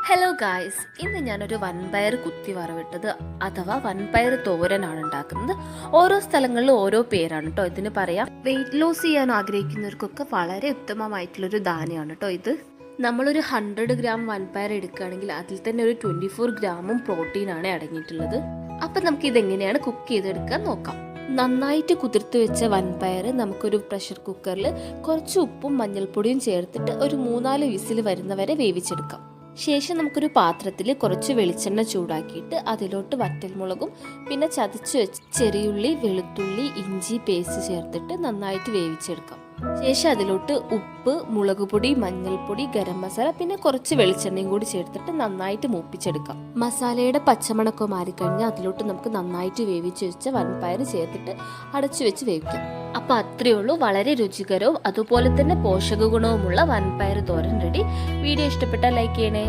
Hello guys, ഇന്ന് ഞാനൊരു വൻപയർ കുത്തി വറവിട്ടത് അഥവാ വൻപയർ തോരനാണ് ഉണ്ടാക്കുന്നത്. ഓരോ സ്ഥലങ്ങളിലും ഓരോ പേരാണ് കേട്ടോ ഇതിന് പറയാം. വെയിറ്റ് ലോസ് ചെയ്യാൻ ആഗ്രഹിക്കുന്നവർക്കൊക്കെ വളരെ ഉത്തമമായിട്ടുള്ളൊരു ധാന്യമാണ് കേട്ടോ ഇത്. നമ്മളൊരു 100 ഗ്രാം വൻപയർ എടുക്കുകയാണെങ്കിൽ അതിൽ തന്നെ ഒരു 24 ഗ്രാമും പ്രോട്ടീനാണ് അടങ്ങിയിട്ടുള്ളത്. അപ്പം നമുക്ക് ഇതെങ്ങനെയാണ് കുക്ക് ചെയ്തെടുക്കാൻ നോക്കാം. നന്നായിട്ട് കുതിർത്ത് വെച്ച വൻപയർ നമുക്കൊരു പ്രഷർ കുക്കറിൽ കുറച്ച് ഉപ്പും മഞ്ഞൾപ്പൊടിയും ചേർത്തിട്ട് ഒരു 3-4 വിസിൽ വരുന്നവരെ വേവിച്ചെടുക്കാം. ശേഷം നമുക്കൊരു പാത്രത്തിൽ കുറച്ച് വെളിച്ചെണ്ണ ചൂടാക്കിയിട്ട് അതിലോട്ട് വറ്റൽമുളകും പിന്നെ ചതച്ച് വെച്ച് ചെറിയുള്ളി, വെളുത്തുള്ളി, ഇഞ്ചി പേസ്റ്റ് ചേർത്തിട്ട് നന്നായിട്ട് വേവിച്ചെടുക്കാം. ശേഷം അതിലോട്ട് ഉപ്പ്, മുളക് പൊടി, മഞ്ഞൾപ്പൊടി, ഗരം മസാല പിന്നെ കുറച്ച് വെളിച്ചെണ്ണയും കൂടി ചേർത്തിട്ട് നന്നായിട്ട് മൂപ്പിച്ചെടുക്കാം. മസാലയുടെ പച്ചമണക്കം മാറിക്കഴിഞ്ഞാൽ അതിലോട്ട് നമുക്ക് നന്നായിട്ട് വേവിച്ച് വെച്ച വൻപയർ ചേർത്തിട്ട് അടച്ചു വെച്ച് വേവിക്കാം. അപ്പം അത്രയേ ഉള്ളൂ. വളരെ രുചികരവും അതുപോലെ തന്നെ പോഷക ഗുണവുമുള്ള വൻപയർ തോരൻ റെഡി. വീഡിയോ ഇഷ്ടപ്പെട്ടാൽ ലൈക്ക് ചെയ്യണേ.